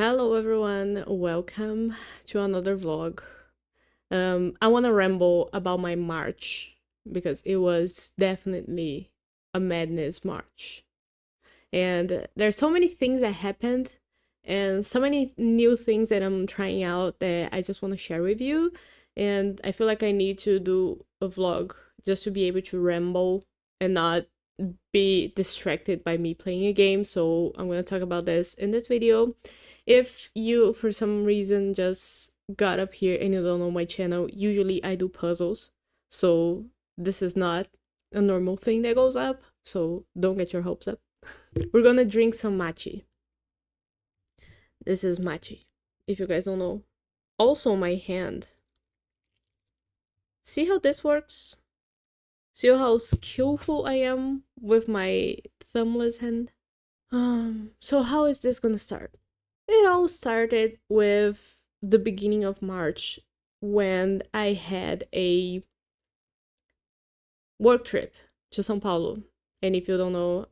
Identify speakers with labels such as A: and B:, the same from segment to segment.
A: Hello everyone, welcome to another vlog. I want to ramble about my March because it was definitely a madness March. And there's so many things that happened and so many new things that I'm trying out that I just want to share with you. And I feel like I need to do a vlog just to be able to ramble and not be distracted by me playing a game. So I'm going to talk about this in this video. If you, for some reason, just got up here and you don't know my channel, usually I do puzzles. So this is not a normal thing that goes up. So don't get your hopes up. We're gonna drink some matcha. This is matcha, if you guys don't know. Also, my hand. See how this works? See how skillful I am with my thumbless hand? So how is this gonna start? It all started with the beginning of March when I had a work trip to São Paulo. And if you don't know,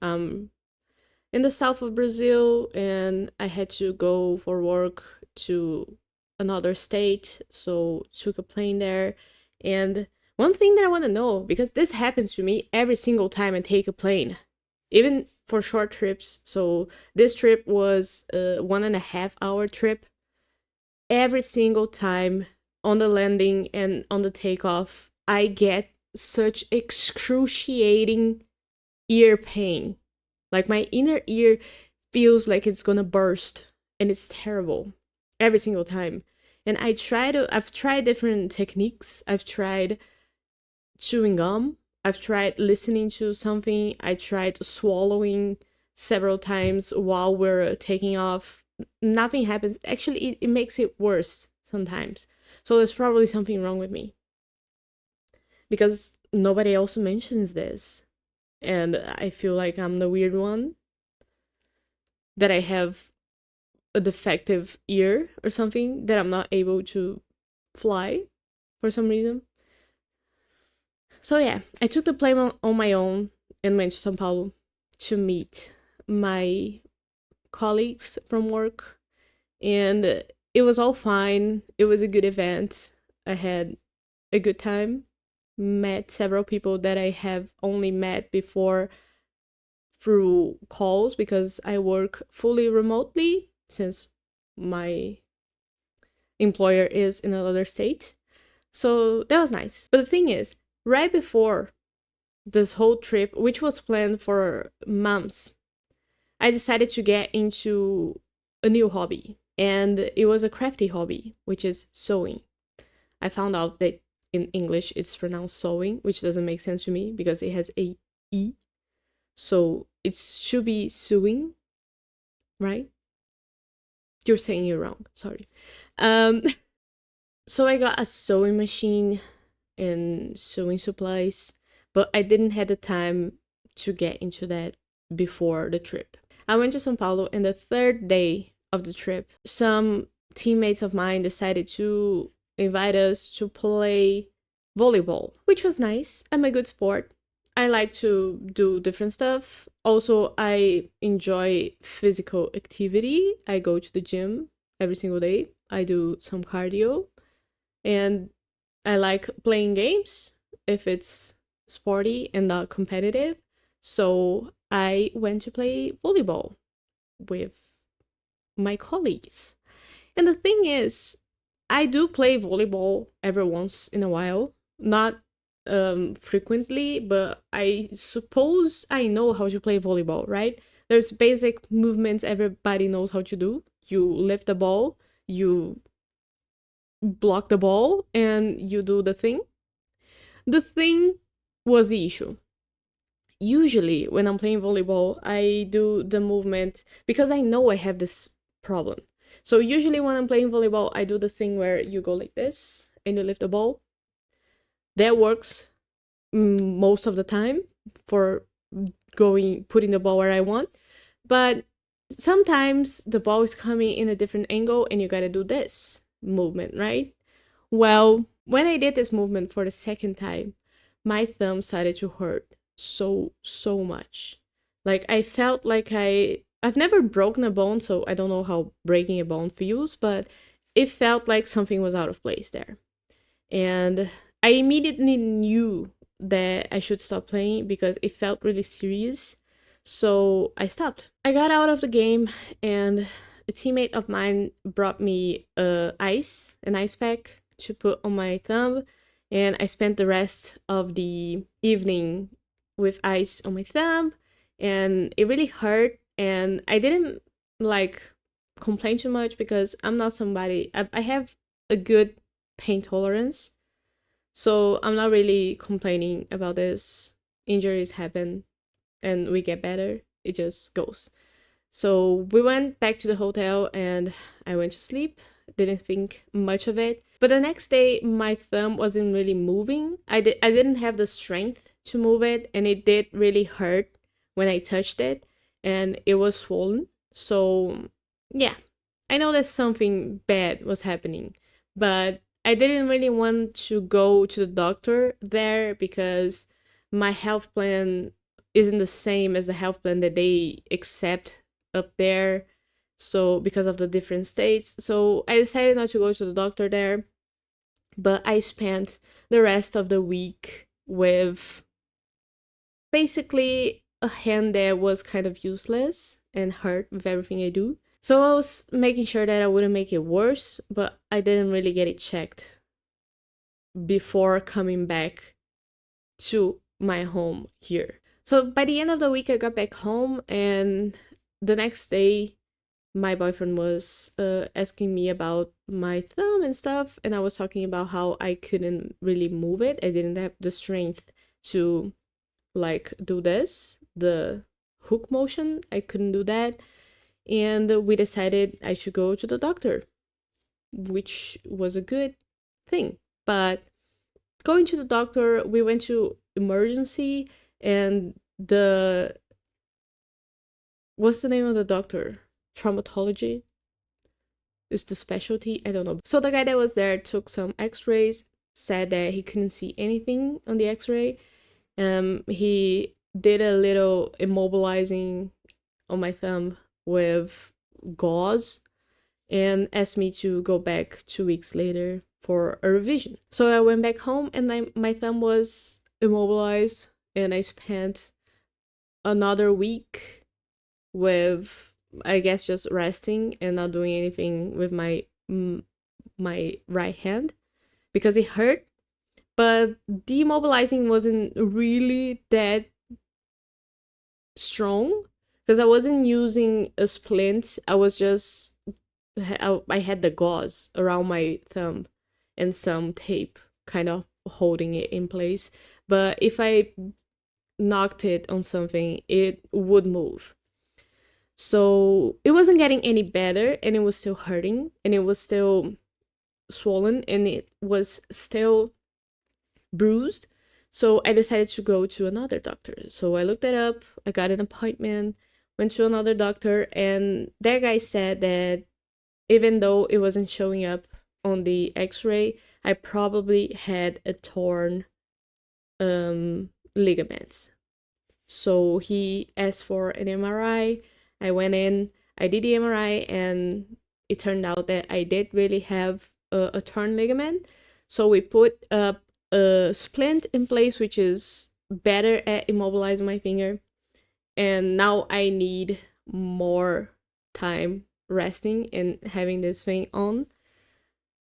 A: in the south of Brazil and I had to go for work to another state, so took a plane there. And one thing that I want to know, because this happens to me every single time I take a plane, even for short trips. So this trip was a 1.5 hour trip. Every single time on the landing and on the takeoff, I get such excruciating ear pain. Like my inner ear feels like it's gonna burst, and it's terrible every single time. And I've tried different techniques. I've tried chewing gum. I've tried listening to something. I tried swallowing several times while we're taking off. Nothing happens. Actually, it makes it worse sometimes. So there's probably something wrong with me. Because nobody else mentions this. And I feel like I'm the weird one. That I have a defective ear or something. That I'm not able to fly for some reason. So yeah, I took the plane on my own and went to São Paulo to meet my colleagues from work. And it was all fine. It was a good event. I had a good time. Met several people that I have only met before through calls because I work fully remotely since my employer is in another state. So that was nice. But the thing is, right before this whole trip, which was planned for months, I decided to get into a new hobby. And it was a crafty hobby, which is sewing. I found out that in English it's pronounced sewing, which doesn't make sense to me because it has a E. So it should be sewing, right? You're saying it wrong, sorry. So I got a sewing machine and sewing supplies, but I didn't have the time to get into that before the trip. I went to São Paulo, and the third day of the trip, some teammates of mine decided to invite us to play volleyball, which was nice. I'm a good sport. I like to do different stuff. Also, I enjoy physical activity. I go to the gym every single day. I do some cardio, and I like playing games if it's sporty and not competitive. So I went to play volleyball with my colleagues. And the thing is, I do play volleyball every once in a while, not frequently, but I suppose I know how to play volleyball, right? There's basic movements everybody knows how to do. You lift the ball, you block the ball, and you do the thing. The thing was the issue. Usually, when I'm playing volleyball, I do the movement because I know I have this problem. So usually when I'm playing volleyball, I do the thing where you go like this and you lift the ball. That works most of the time for putting the ball where I want. But sometimes the ball is coming in a different angle and you gotta do this movement, right? Well, when I did this movement for the second time, my thumb started to hurt so much. Like I felt like I I've never broken a bone, so I don't know how breaking a bone feels, but it felt like something was out of place there. And I immediately knew that I should stop playing because it felt really serious. So I stopped. I got out of the game, and a teammate of mine brought me an ice pack to put on my thumb, and I spent the rest of the evening with ice on my thumb, and it really hurt. And I didn't like complain too much because I'm not somebody. I have a good pain tolerance. So I'm not really complaining about this. Injuries happen and we get better. It just goes. So we went back to the hotel and I went to sleep. Didn't think much of it. But the next day my thumb wasn't really moving. I didn't have the strength to move it, and it did really hurt when I touched it, and it was swollen. So yeah, I know that something bad was happening, but I didn't really want to go to the doctor there because my health plan isn't the same as the health plan that they accept up there. So, because of the different states, so I decided not to go to the doctor there, but I spent the rest of the week with basically a hand that was kind of useless and hurt with everything I do. So I was making sure that I wouldn't make it worse, but I didn't really get it checked before coming back to my home here. So by the end of the week, I got back home, and the next day, my boyfriend was asking me about my thumb and stuff, and I was talking about how I couldn't really move it. I didn't have the strength to like do this, the hook motion. I couldn't do that. And we decided I should go to the doctor, which was a good thing. But going to the doctor, we went to emergency, and the what's the name of the doctor? Traumatology is the specialty. I don't know. So the guy that was there took some X-rays, said that he couldn't see anything on the X-ray. He did a little immobilizing on my thumb with gauze and asked me to go back 2 weeks later for a revision. So I went back home, and my thumb was immobilized, and I spent another week with, I guess, just resting and not doing anything with my right hand because it hurt. But demobilizing wasn't really that strong because I wasn't using a splint. I was just, I had the gauze around my thumb and some tape kind of holding it in place. But if I knocked it on something, it would move. So it wasn't getting any better, and it was still hurting, and it was still swollen, and it was still bruised. So I decided to go to another doctor. So I looked it up, I got an appointment, went to another doctor, and that guy said that even though it wasn't showing up on the X-ray, I probably had a torn ligaments. So he asked for an MRI. I went in, I did the MRI, and it turned out that I did really have a torn ligament. So we put up a splint in place, which is better at immobilizing my finger. And now I need more time resting and having this thing on.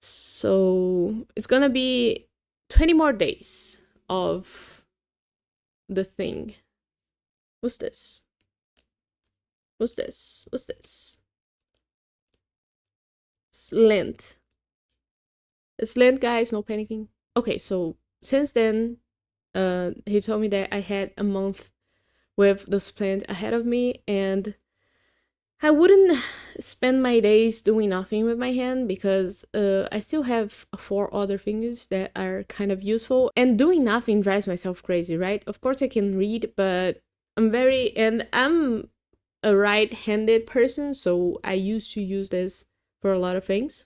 A: So it's gonna be 20 more days of the thing. What's this? What's this? What's this? Lint. It's lint, guys, no panicking. Okay, so since then, he told me that I had a month with the splint ahead of me, and I wouldn't spend my days doing nothing with my hand because I still have 4 other fingers that are kind of useful, and doing nothing drives myself crazy, right? Of course I can read, but I'm a right-handed person, so I used to use this for a lot of things.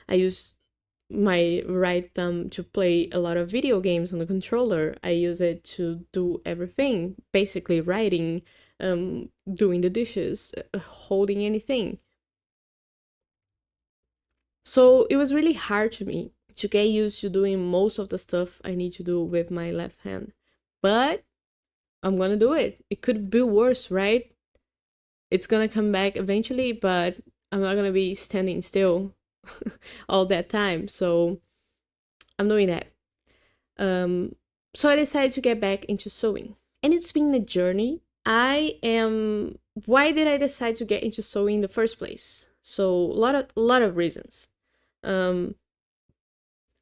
A: I use my right thumb to play a lot of video games on the controller. I use it to do everything, basically writing, doing the dishes, holding anything. So it was really hard to me to get used to doing most of the stuff I need to do with my left hand. But I'm gonna do it. It could be worse, right? It's gonna come back eventually, but I'm not gonna be standing still all that time. So I'm doing that. So I decided to get back into sewing. And it's been a journey. Why did I decide to get into sewing in the first place? So a lot of reasons. Um,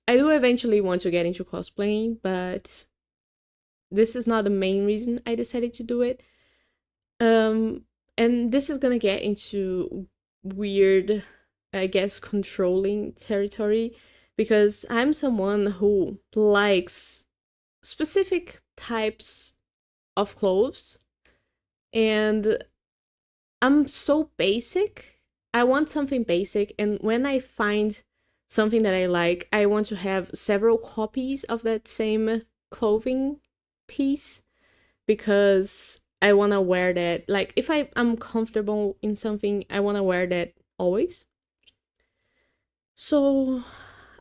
A: I do eventually want to get into cosplaying, but this is not the main reason I decided to do it. And this is gonna get into weird, I guess, controlling territory, because I'm someone who likes specific types of clothes, and I'm so basic. I want something basic, and when I find something that I like, I want to have several copies of that same clothing piece, because I want to wear that. Like, if I'm comfortable in something, I want to wear that always. So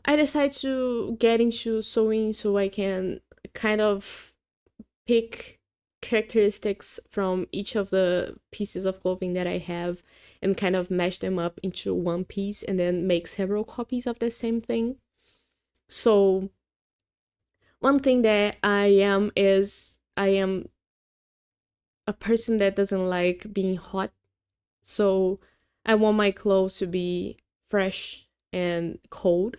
A: I decided to get into sewing so I can kind of pick characteristics from each of the pieces of clothing that I have and kind of mash them up into one piece and then make several copies of the same thing. So one thing that I am is I am a person that doesn't like being hot. So I want my clothes to be fresh and cold.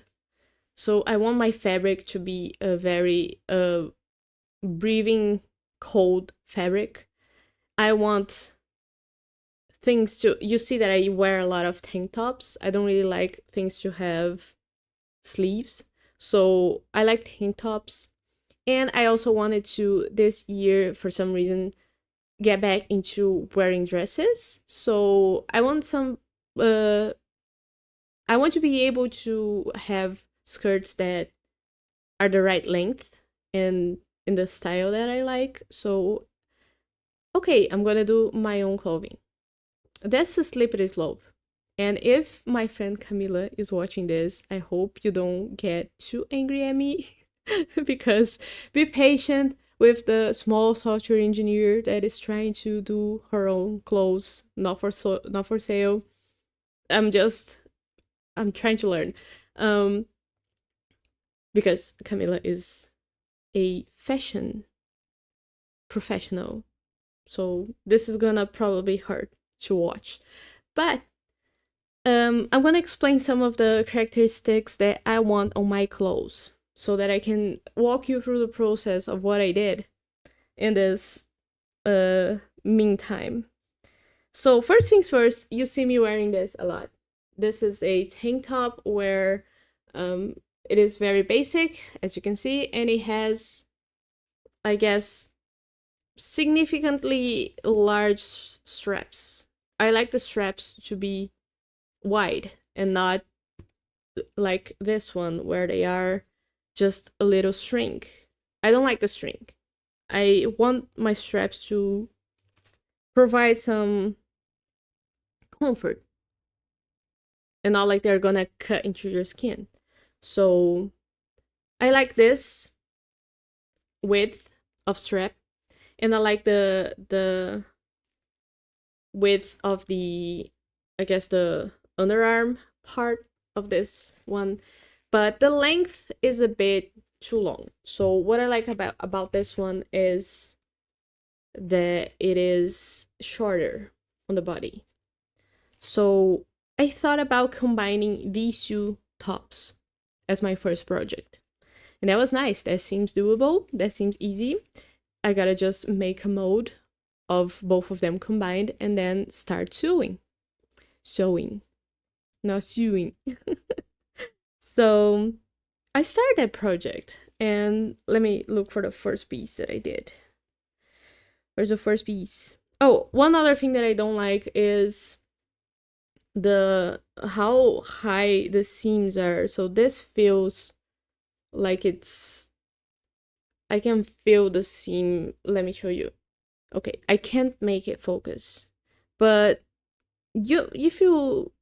A: So I want my fabric to be a very breathing cold fabric. I want things to, you see that I wear a lot of tank tops. I don't really like things to have sleeves. So I like tank tops. And I also wanted to, this year, for some reason, get back into wearing dresses. So I want I want to be able to have skirts that are the right length and in the style that I like. So, okay, I'm gonna do my own clothing. That's a slippery slope. And if my friend Camila is watching this, I hope you don't get too angry at me because be patient with the small software engineer that is trying to do her own clothes, not for sale. I'm trying to learn. Um because Camila is a fashion professional. So this is gonna probably hurt to watch. But I'm gonna explain some of the characteristics that I want on my clothes so that I can walk you through the process of what I did in this meantime. So first things first, you see me wearing this a lot. This is a tank top where it is very basic, as you can see, and it has, I guess, significantly large straps. I like the straps to be wide and not like this one where they are just a little shrink. I don't like the shrink. I want my straps to provide some comfort and not like they're gonna cut into your skin. So I like this width of strap, and I like the width of the, I guess, the underarm part of this one, but the length is a bit too long. So what I like about this one is that it is shorter on the body. So I thought about combining these two tops as my first project. And that was nice. That seems doable. That seems easy. I gotta just make a mold of both of them combined and then start sewing. Sewing, not sewing. So I started that project, and let me look for the first piece that I did. Where's the first piece? Oh, one other thing that I don't like is the how high the seams are. So this feels like it's, I can feel the seam. Let me show you. Okay, I can't make it focus. But if you,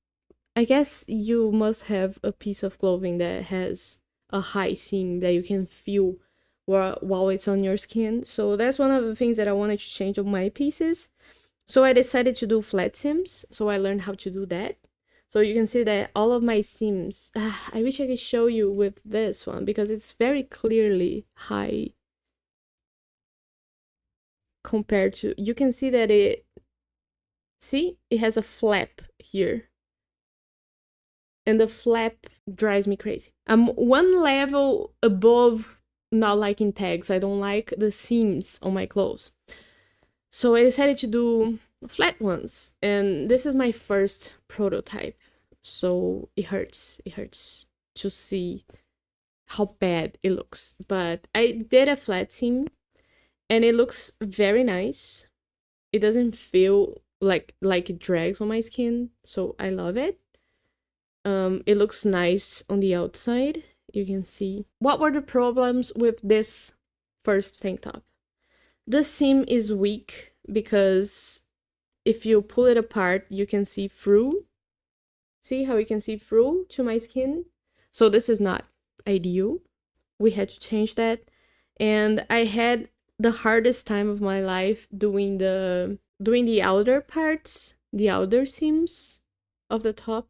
A: I guess you must have a piece of clothing that has a high seam that you can feel while it's on your skin. So that's one of the things that I wanted to change on my pieces. So I decided to do flat seams. So I learned how to do that. So you can see that all of my seams, I wish I could show you with this one because it's very clearly high compared to, you can see that it has a flap here. And the flap drives me crazy. I'm one level above not liking tags. I don't like the seams on my clothes. So I decided to do flat ones. And this is my first prototype. So it hurts. It hurts to see how bad it looks. But I did a flat seam and it looks very nice. It doesn't feel like it drags on my skin. So I love it. It looks nice on the outside. You can see. What were the problems with this first tank top? The seam is weak because if you pull it apart, you can see through. See how you can see through to my skin? So this is not ideal. We had to change that. And I had the hardest time of my life doing the outer parts, the outer seams of the top.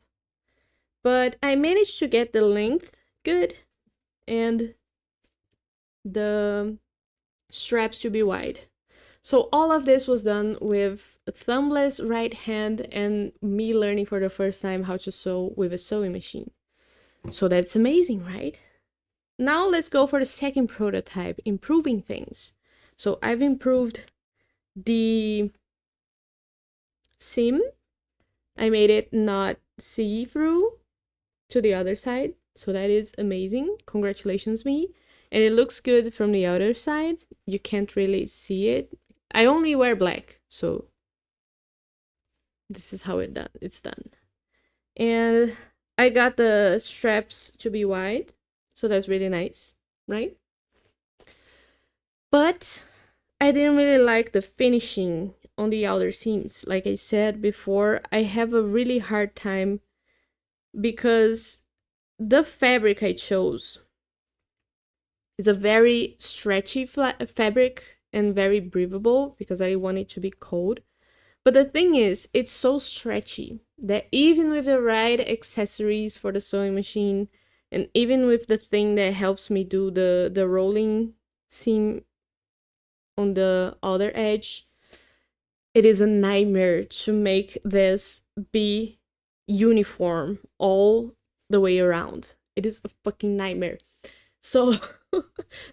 A: But I managed to get the length good and the straps to be wide. So all of this was done with a thumbless right hand and me learning for the first time how to sew with a sewing machine. So that's amazing, right? Now let's go for the second prototype, improving things. So I've improved the seam. I made it not see-through to the other side, so that is amazing. Congratulations me. And it looks good from the other side. You can't really see it. I only wear black, so this is how it's done. And I got the straps to be wide, so that's really nice, right? But I didn't really like the finishing on the outer seams. Like I said before, I have a really hard time because the fabric I chose is a very stretchy fabric and very breathable because I want it to be cold. But the thing is, it's so stretchy that even with the right accessories for the sewing machine and even with the thing that helps me do the rolling seam on the other edge, it is a nightmare to make this be uniform all the way around. It is a fucking nightmare. So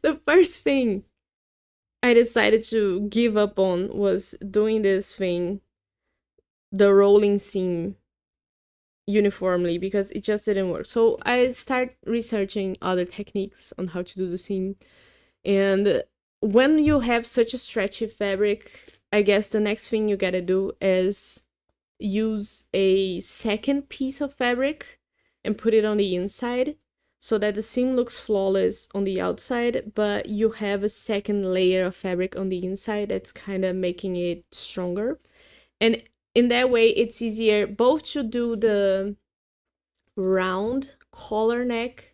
A: the first thing I decided to give up on was doing this thing, the rolling seam uniformly, because it just didn't work. So I started researching other techniques on how to do the seam. And when you have such a stretchy fabric, I guess the next thing you gotta do is use a second piece of fabric and put it on the inside so that the seam looks flawless on the outside, but you have a second layer of fabric on the inside that's kind of making it stronger. And in that way, it's easier both to do the round collar neck,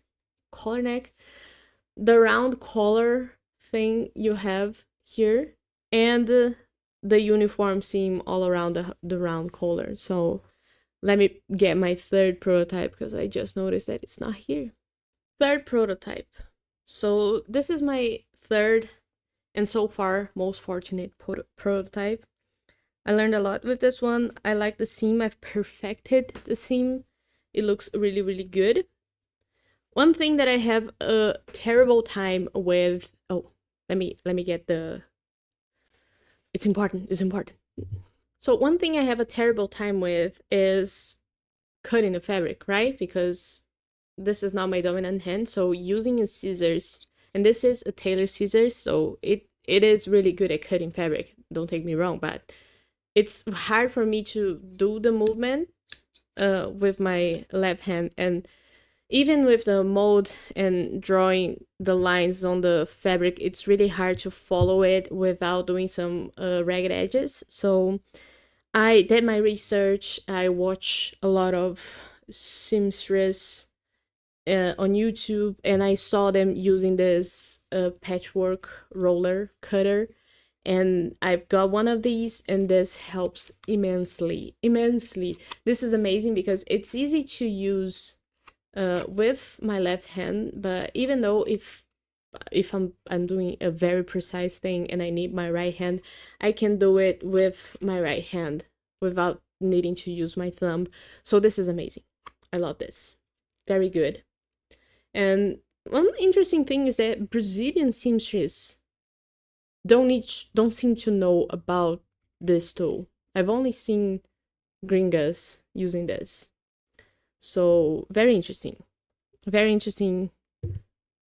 A: the round collar thing you have here, and the uniform seam all around the round collar. So let me get my third prototype because I just noticed that it's not here. Third prototype. So this is my third and so far most fortunate prototype. I learned a lot with this one. I like the seam. I've perfected the seam. It looks really, really good. One thing that I have a terrible time with, let me get the, it's important. So one thing I have a terrible time with is cutting the fabric, right? Because this is not my dominant hand. So using a scissors, and this is a tailor scissors, so it is really good at cutting fabric. Don't take me wrong, but it's hard for me to do the movement with my left hand. And even with the mold and drawing the lines on the fabric, it's really hard to follow it without doing some ragged edges. So I did my research. I watched a lot of seamstress on YouTube, and I saw them using this patchwork roller cutter, and I've got one of these, and this helps immensely. Immensely. This is amazing because it's easy to use with my left hand, but even though if I'm doing a very precise thing and I need my right hand, I can do it with my right hand without needing to use my thumb. So this is amazing. I love this. Very good. And one interesting thing is that Brazilian seamstresses don't seem to know about this tool. I've only seen gringas using this. So very interesting. Very interesting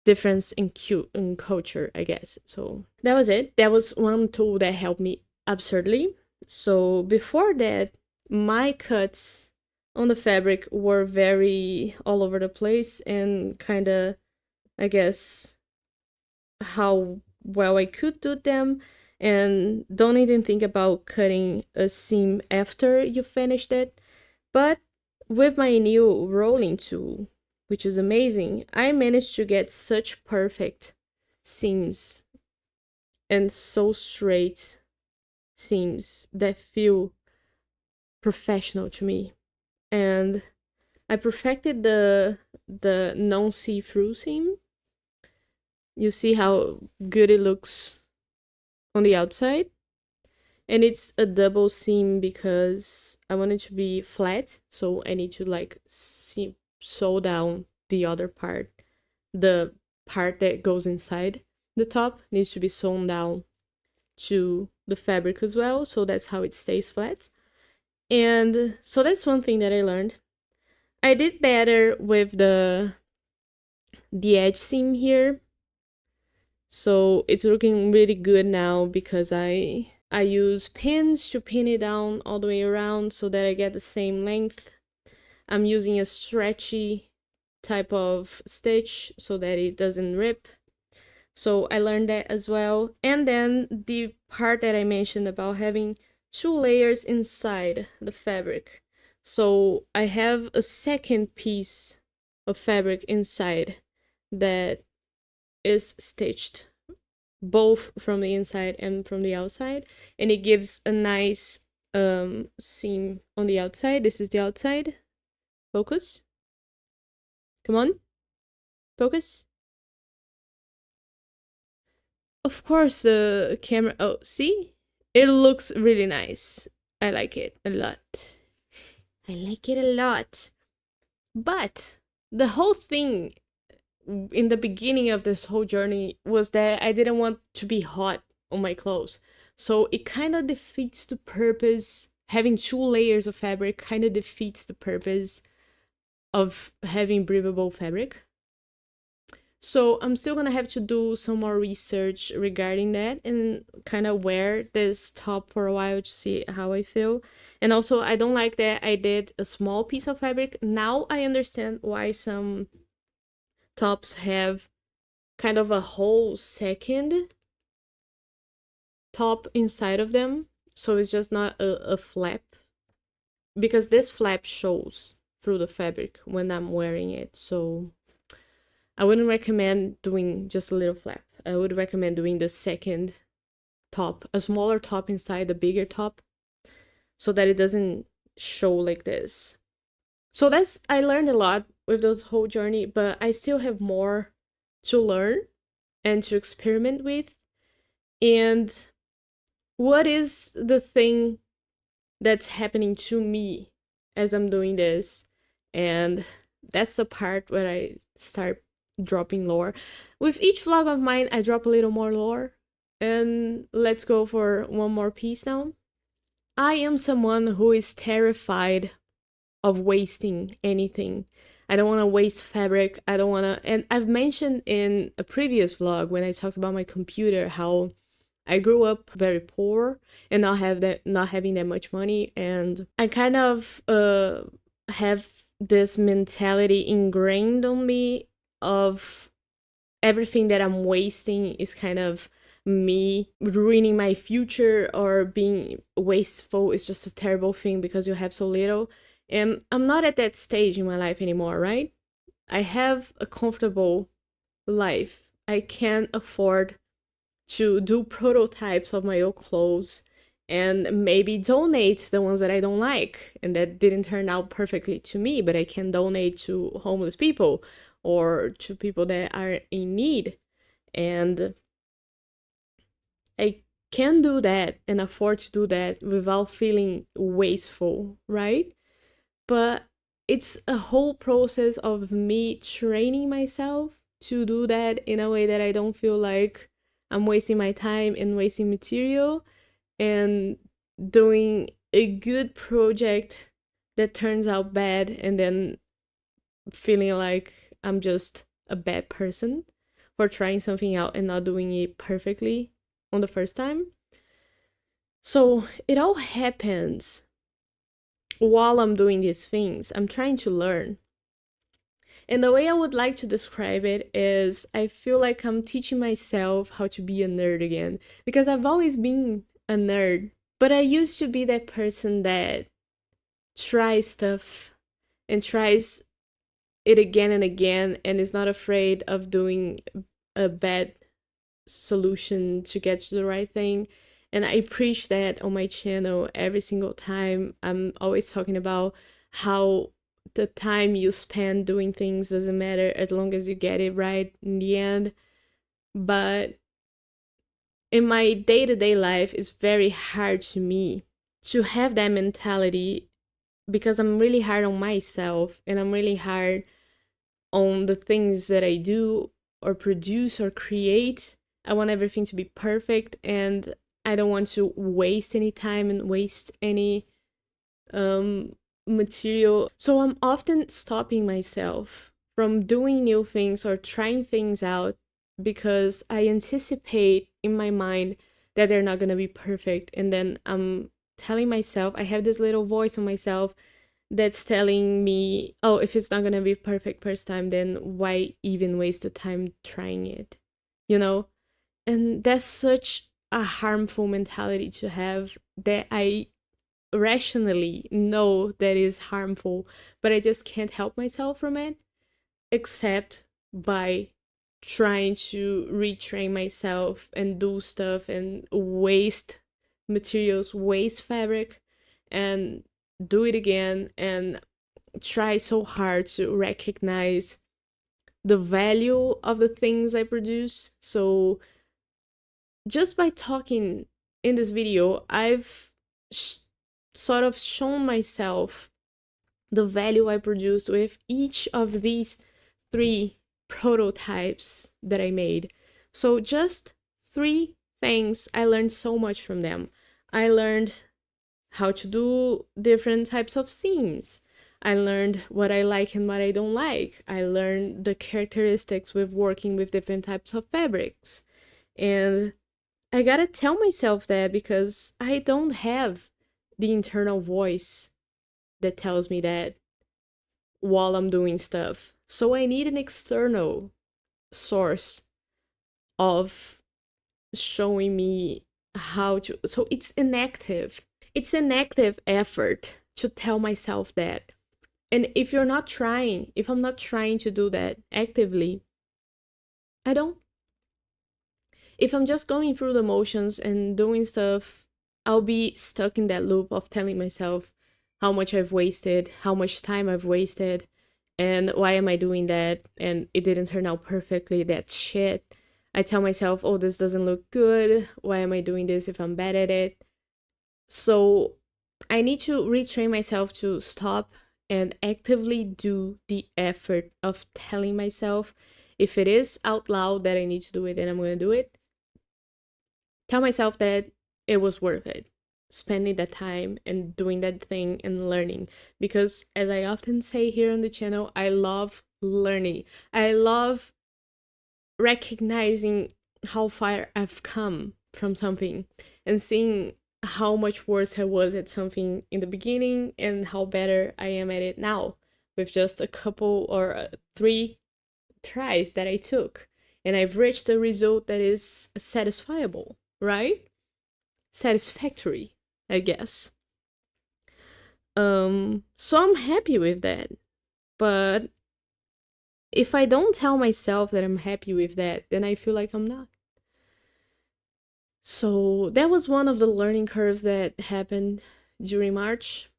A: difference in culture, I guess. So that was it. That was one tool that helped me absurdly. So before that, my cuts on the fabric were very all over the place and kind of, I guess, how well I could do them. And don't even think about cutting a seam after you finished it. But with my new rolling tool, which is amazing, I managed to get such perfect seams and so straight seams that feel professional to me. And I perfected the non see-through seam. You see how good it looks on the outside? And it's a double seam because I want it to be flat, so I need to like sew down the other part. The part that goes inside the top needs to be sewn down to the fabric as well, so that's how it stays flat. And so that's one thing that I learned. I did better with the edge seam here. So it's looking really good now because I use pins to pin it down all the way around so that I get the same length. I'm using a stretchy type of stitch so that it doesn't rip. So I learned that as well. And then the part that I mentioned about having 2 layers inside the fabric. So I have a second piece of fabric inside that is stitched both from the inside and from the outside, and it gives a nice seam on the outside. This is the outside. Focus. Come on. Focus. Of course, the camera. Oh, see? It looks really nice. I like it a lot. I like it a lot. But the whole thing in the beginning of this whole journey was that I didn't want to be hot on my clothes. So it kind of defeats the purpose. Having 2 layers of fabric kind of defeats the purpose of having breathable fabric. So I'm still gonna have to do some more research regarding that and kind of wear this top for a while to see how I feel. And also, I don't like that I did a small piece of fabric. Now I understand why some tops have kind of a whole second top inside of them. So it's just not a flap. Because this flap shows through the fabric when I'm wearing it. So I wouldn't recommend doing just a little flap. I would recommend doing the second top, a smaller top inside the bigger top, so that it doesn't show like this. So I learned a lot with this whole journey, but I still have more to learn and to experiment with. And what is the thing that's happening to me as I'm doing this? And that's the part where I start dropping lore. With each vlog of mine, I drop a little more lore. And let's go for one more piece now. I am someone who is terrified of wasting anything. I don't want to waste fabric. I don't want to. And I've mentioned in a previous vlog when I talked about my computer how I grew up very poor and not having that much money, and I kind of have this mentality ingrained on me of everything that I'm wasting is kind of me ruining my future, or being wasteful is just a terrible thing because you have so little. And I'm not at that stage in my life anymore, right? I have a comfortable life. I can afford to do prototypes of my own clothes and maybe donate the ones that I don't like and that didn't turn out perfectly to me, but I can donate to homeless people or to people that are in need. And I can do that and afford to do that without feeling wasteful, right? But it's a whole process of me training myself to do that in a way that I don't feel like I'm wasting my time and wasting material, and doing a good project that turns out bad and then feeling like I'm just a bad person for trying something out and not doing it perfectly on the first time. So it all happens while I'm doing these things. I'm trying to learn. And the way I would like to describe it is I feel like I'm teaching myself how to be a nerd again, because I've always been a nerd, but I used to be that person that tries stuff and tries it again and again and is not afraid of doing a bad solution to get to the right thing. And I preach that on my channel every single time. I'm always talking about how the time you spend doing things doesn't matter as long as you get it right in the end. But in my day-to-day life, it's very hard to me to have that mentality because I'm really hard on myself and I'm really hard on the things that I do or produce or create. I want everything to be perfect, and I don't want to waste any time and waste any material. So I'm often stopping myself from doing new things or trying things out because I anticipate in my mind that they're not going to be perfect. And then I'm telling myself, I have this little voice on myself that's telling me, oh, if it's not going to be perfect first time, then why even waste the time trying it? You know? And that's such a harmful mentality to have that I rationally know that is harmful, but I just can't help myself from it, except by trying to retrain myself and do stuff and waste materials, waste fabric, and do it again and try so hard to recognize the value of the things I produce. So just by talking in this video, I've sort of shown myself the value I produced with each of these 3 prototypes that I made. So just 3 things, I learned so much from them. I learned how to do different types of scenes. I learned what I like and what I don't like. I learned the characteristics with working with different types of fabrics. And I gotta tell myself that because I don't have the internal voice that tells me that while I'm doing stuff. So I need an external source of showing me how to. So it's an active. It's an active effort to tell myself that. And if you're not trying, if I'm not trying to do that actively, I don't. If I'm just going through the motions and doing stuff, I'll be stuck in that loop of telling myself how much I've wasted, how much time I've wasted, and why am I doing that? And it didn't turn out perfectly. That's shit. I tell myself, oh, this doesn't look good. Why am I doing this if I'm bad at it? So I need to retrain myself to stop and actively do the effort of telling myself if it is out loud that I need to do it, then I'm going to do it. Tell myself that it was worth it, spending that time and doing that thing and learning. Because as I often say here on the channel, I love learning. I love recognizing how far I've come from something and seeing how much worse I was at something in the beginning and how better I am at it now. with just a couple or 3 tries that I took. And I've reached a result that is satisfiable, right? Satisfactory, I guess. So I'm happy with that. But if I don't tell myself that I'm happy with that, then I feel like I'm not. So that was one of the learning curves that happened during March.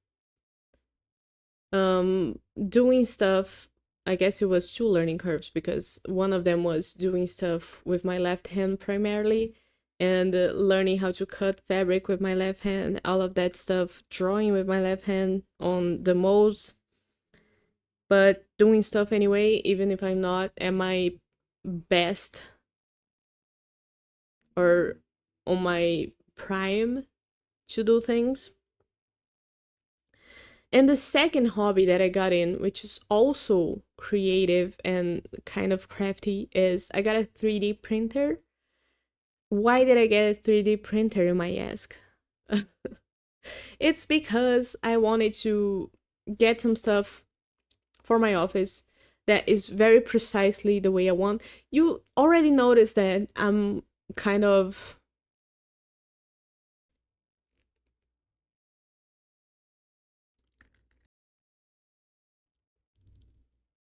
A: Doing stuff, I guess it was 2 learning curves because one of them was doing stuff with my left hand primarily and learning how to cut fabric with my left hand, all of that stuff, drawing with my left hand on the molds, but doing stuff anyway, even if I'm not at my best or on my prime to do things. And the second hobby that I got in, which is also creative and kind of crafty, is I got a 3D printer. Why did I get a 3D printer, you might ask? It's because I wanted to get some stuff for my office that is very precisely the way I want. You already noticed that I'm kind of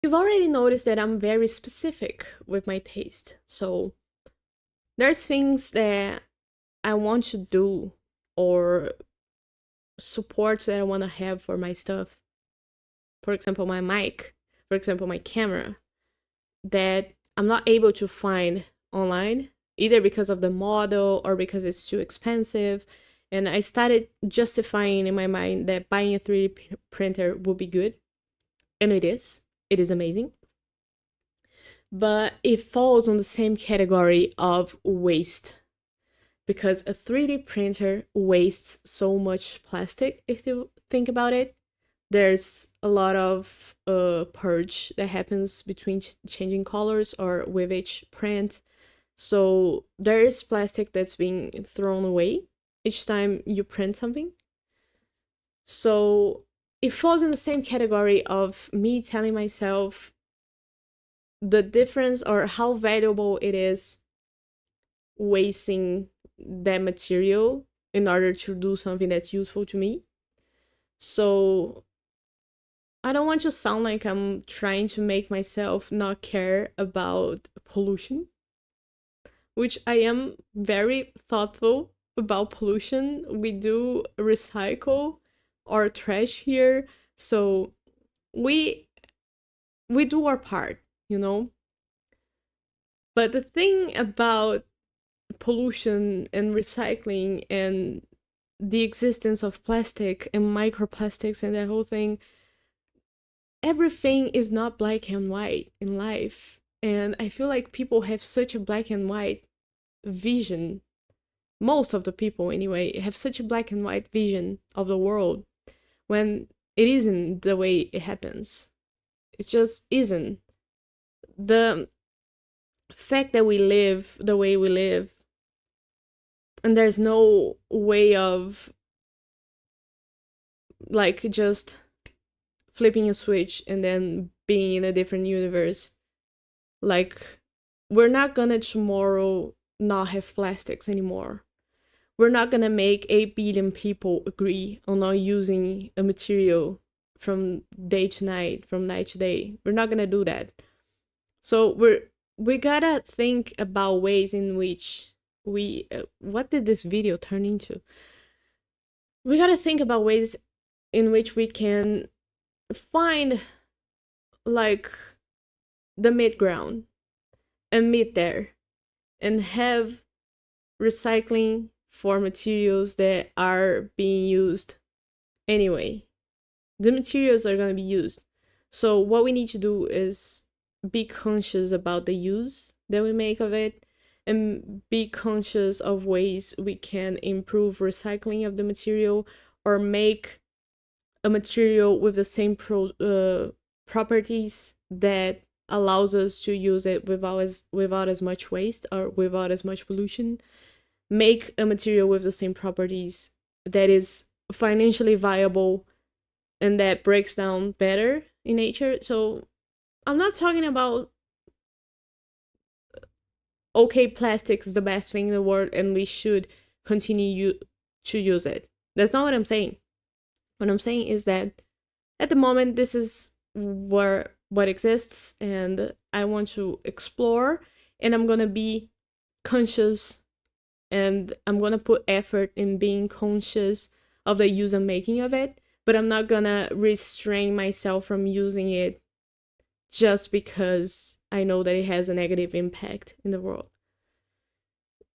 A: you've already noticed that I'm very specific with my taste. So there's things that I want to do or supports that I want to have for my stuff. For example, my mic, for example, my camera, that I'm not able to find online, either because of the model or because it's too expensive. And I started justifying in my mind that buying a 3D printer would be good. And it is. It is amazing. But it falls on the same category of waste. Because a 3D printer wastes so much plastic, if you think about it. There's a lot of purge that happens between changing colors or with each print. So there is plastic that's being thrown away each time you print something. So it falls in the same category of me telling myself the difference or how valuable it is wasting that material in order to do something that's useful to me. So I don't want to sound like I'm trying to make myself not care about pollution, which I am very thoughtful about pollution. We do recycle our trash here, so we do our part, you know? But the thing about pollution and recycling and the existence of plastic and microplastics and that whole thing, everything is not black and white in life. And I feel like people have such a black and white vision. Most of the people, anyway, have such a black and white vision of the world when it isn't the way it happens. It just isn't. The fact that we live the way we live and there's no way of like just flipping a switch and then being in a different universe. Like, we're not gonna tomorrow not have plastics anymore. We're not gonna make 8 billion people agree on not using a material from day to night, from night to day. We're not gonna do that. So we gotta think about ways in which we what did this video turn into? We gotta think about ways in which we can find like the mid ground and meet there and have recycling for materials that are being used anyway. The materials are going to be used. So what we need to do is be conscious about the use that we make of it and be conscious of ways we can improve recycling of the material or make a material with the same properties that allows us to use it without as much waste or without as much pollution. Make a material with the same properties that is financially viable and that breaks down better in nature. So I'm not talking about, okay, plastic is the best thing in the world and we should continue to use it. That's not what I'm saying. What I'm saying is that at the moment, this is what exists, and I want to explore, and I'm gonna be conscious, and I'm gonna put effort in being conscious of the use I'm making of it, but I'm not gonna restrain myself from using it just because I know that it has a negative impact in the world.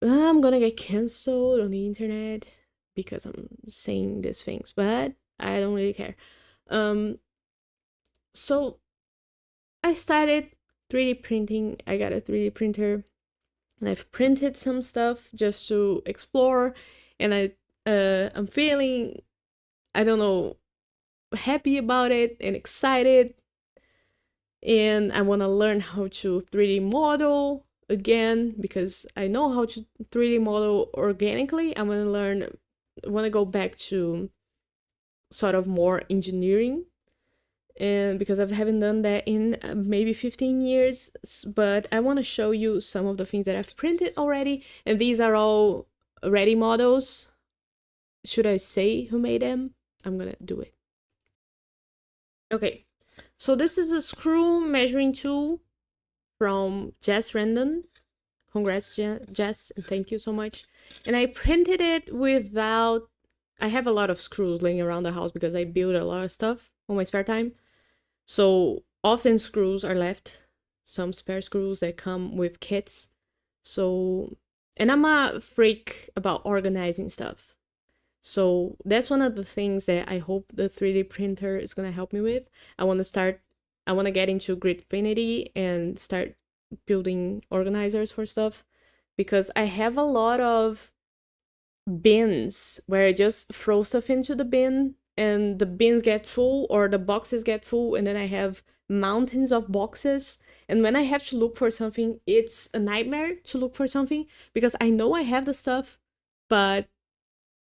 A: I'm gonna get canceled on the internet because I'm saying these things, but I don't really care. So I started 3D printing. I got a 3D printer and I've printed some stuff just to explore, and I'm feeling, I don't know, happy about it and excited, and I want to learn how to 3D model again because I know how to 3D model organically. I want to go back to sort of more engineering, and because I haven't done that in maybe 15 years, but I want to show you some of the things that I've printed already, and these are all ready models. Should I say who made them? I'm gonna do it. Okay, so this is a screw measuring tool from Jess Randon. Congrats, Jess, and thank you so much. And I printed it without, I have a lot of screws laying around the house because I build a lot of stuff on my spare time. So often screws are left, some spare screws that come with kits. So, and I'm a freak about organizing stuff. So that's one of the things that I hope the 3D printer is going to help me with. I want to get into Gridfinity and start building organizers for stuff, because I have a lot of bins where I just throw stuff into the bin and the bins get full or the boxes get full, and then I have mountains of boxes, and when I have to look for something, it's a nightmare to look for something because I know I have the stuff, but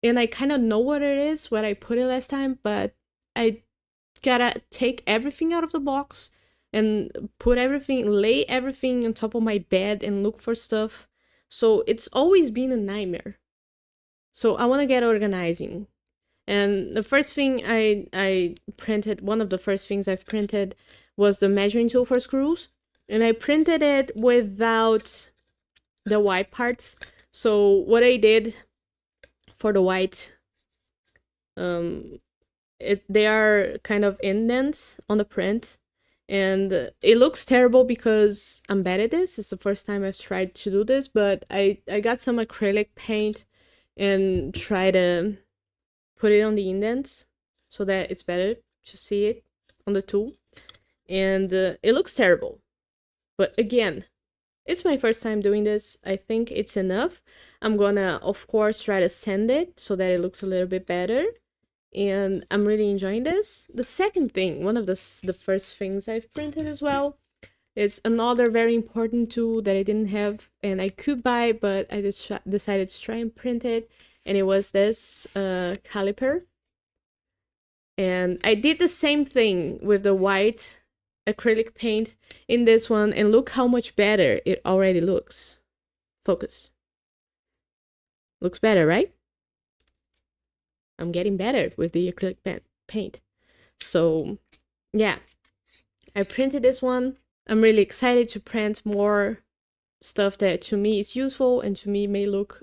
A: and I kind of know what it is, what I put it last time, but I gotta take everything out of the box and lay everything on top of my bed and look for stuff. So it's always been a nightmare. So I want to get organizing. And the first thing I printed, one of the first things I've printed was the measuring tool for screws. And I printed it without the white parts. So what I did for the white, they are kind of indents on the print, and it looks terrible because I'm bad at this. It's the first time I've tried to do this, but I got some acrylic paint and try to put it on the indents so that it's better to see it on the tool, and it looks terrible. But again, it's my first time doing this. I think it's enough. I'm gonna, of course, try to sand it so that it looks a little bit better. And I'm really enjoying this. The second thing, one of the first things I've printed as well, is another very important tool that I didn't have and I could buy, but I just decided to try and print it. And it was this caliper. And I did the same thing with the white acrylic paint in this one, and look how much better it already looks. Focus. Looks better, right? I'm getting better with the acrylic paint. So yeah, I printed this one. I'm really excited to print more stuff that to me is useful and to me may look,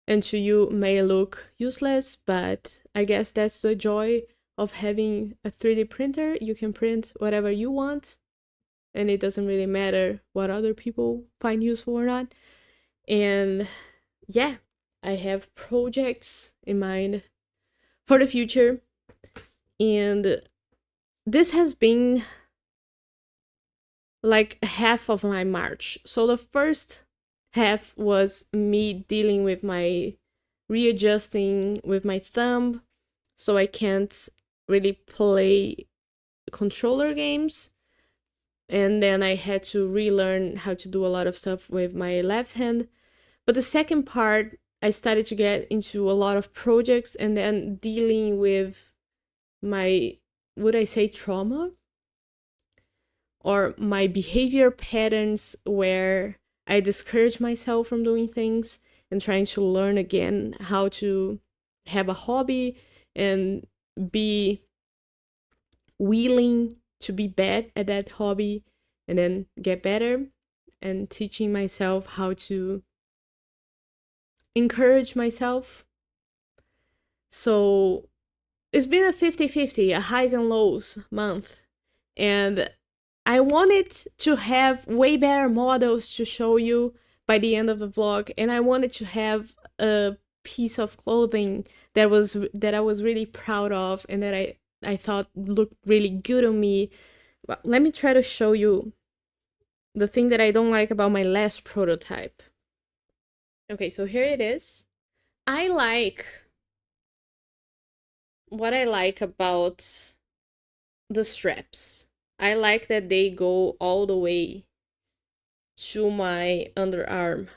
A: and to you may look useless, but I guess that's the joy of having a 3D printer. You can print whatever you want, and it doesn't really matter what other people find useful or not. And yeah, I have projects in mind for the future, and this has been like half of my March. So the first half was me dealing with my readjusting with my thumb, so I can't really play controller games. And then I had to relearn how to do a lot of stuff with my left hand. But the second part, I started to get into a lot of projects and then dealing with my would I say trauma? Or my behavior patterns where I discourage myself from doing things and trying to learn again how to have a hobby and be willing to be bad at that hobby and then get better, and teaching myself how to encourage myself. So it's been a 50-50, a highs and lows month. And I wanted to have way better models to show you by the end of the vlog. And I wanted to have a piece of clothing that I was really proud of and that I thought looked really good on me. But let me try to show you the thing that I don't like about my last prototype. Okay, so here it is. What I like about the straps. I like that they go all the way to my underarm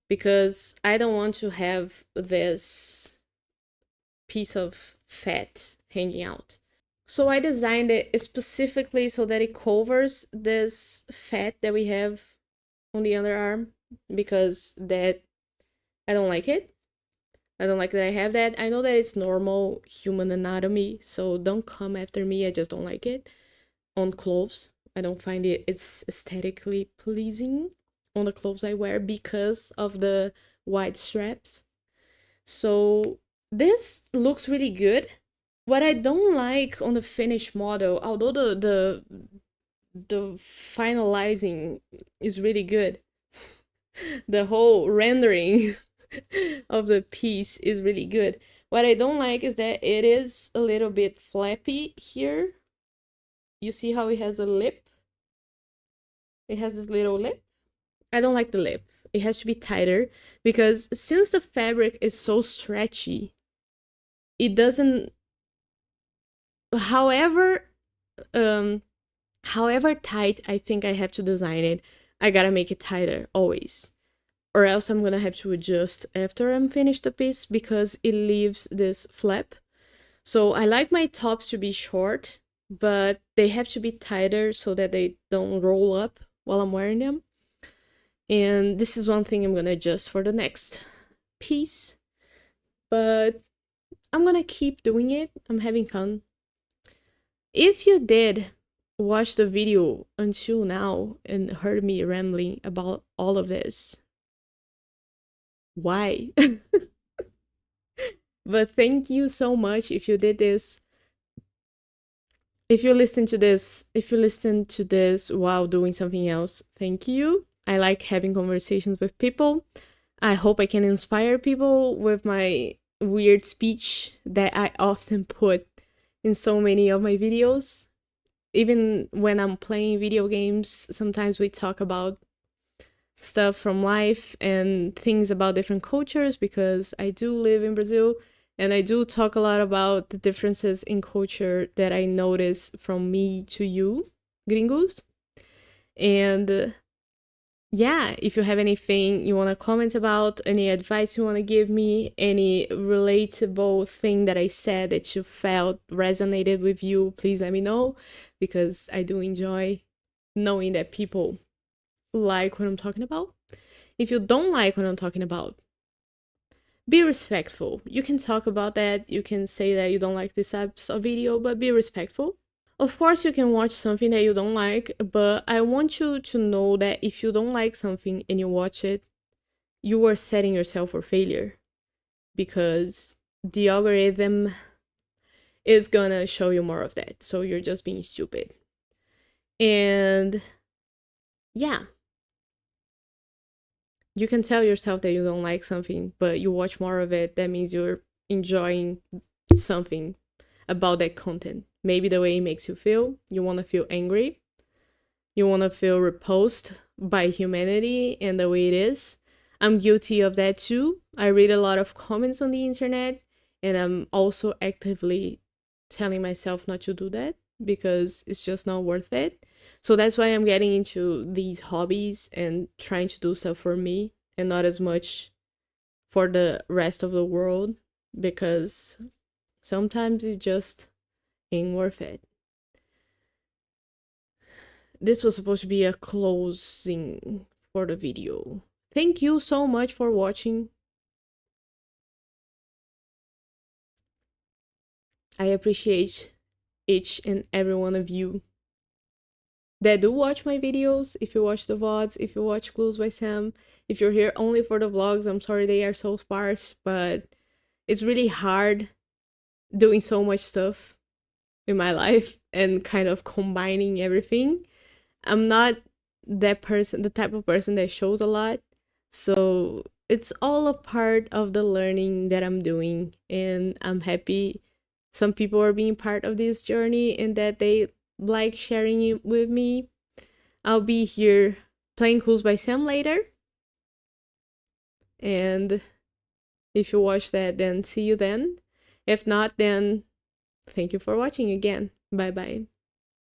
A: because I don't want to have this piece of fat hanging out. So I designed it specifically so that it covers this fat that we have on the underarm, because that I don't like it. I don't like that I have that. I know that it's normal human anatomy, so don't come after me. I just don't like it on clothes. I don't find it's aesthetically pleasing on the clothes I wear because of the wide straps. So this looks really good. What I don't like on the finished model, although the finalizing is really good, the whole rendering of the piece is really good. What I don't like is that it is a little bit flappy here. You see how it has a lip? It has this little lip. I don't like the lip. It has to be tighter because since the fabric is so stretchy, it doesn't, however tight I think I have to design it, I gotta make it tighter always, or else I'm gonna have to adjust after I'm finished the piece because it leaves this flap. So I like my tops to be short, but they have to be tighter so that they don't roll up while I'm wearing them. And this is one thing I'm gonna adjust for the next piece, but I'm gonna keep doing it. I'm having fun. If you did watch the video until now and heard me rambling about all of this, why? But thank you so much if you did this. If you listen to this while doing something else, thank you. I like having conversations with people. I hope I can inspire people with my weird speech that I often put in so many of my videos. Even when I'm playing video games, sometimes we talk about stuff from life and things about different cultures because I do live in Brazil and I do talk a lot about the differences in culture that I notice from me to you, gringos. And yeah, if you have anything you want to comment about, any advice you want to give me, any relatable thing that I said that you felt resonated with you, please let me know, because I do enjoy knowing that people like what I'm talking about. If you don't like what I'm talking about, be respectful. You can talk about that. You can say that you don't like this type of video, but be respectful. Of course, you can watch something that you don't like, but I want you to know that if you don't like something and you watch it, you are setting yourself for failure, because the algorithm is gonna show you more of that. So you're just being stupid. And yeah, you can tell yourself that you don't like something, but you watch more of it. That means you're enjoying something about that content. Maybe the way it makes you feel. You want to feel angry. You want to feel repulsed by humanity and the way it is. I'm guilty of that too. I read a lot of comments on the internet, and I'm also actively telling myself not to do that because it's just not worth it. So that's why I'm getting into these hobbies and trying to do stuff for me and not as much for the rest of the world, because sometimes it just and worth it. This was supposed to be a closing for the video. Thank you so much for watching. I appreciate each and every one of you that do watch my videos. If you watch the VODs, if you watch Clues by Sam, if you're here only for the vlogs, I'm sorry they are so sparse, but it's really hard doing so much stuff in my life and kind of combining everything. I'm not that person, the type of person that shows a lot. So it's all a part of the learning that I'm doing. And I'm happy some people are being part of this journey and that they like sharing it with me. I'll be here playing Clues by Sam later. And if you watch that, then see you then. If not, then thank you for watching again. Bye bye.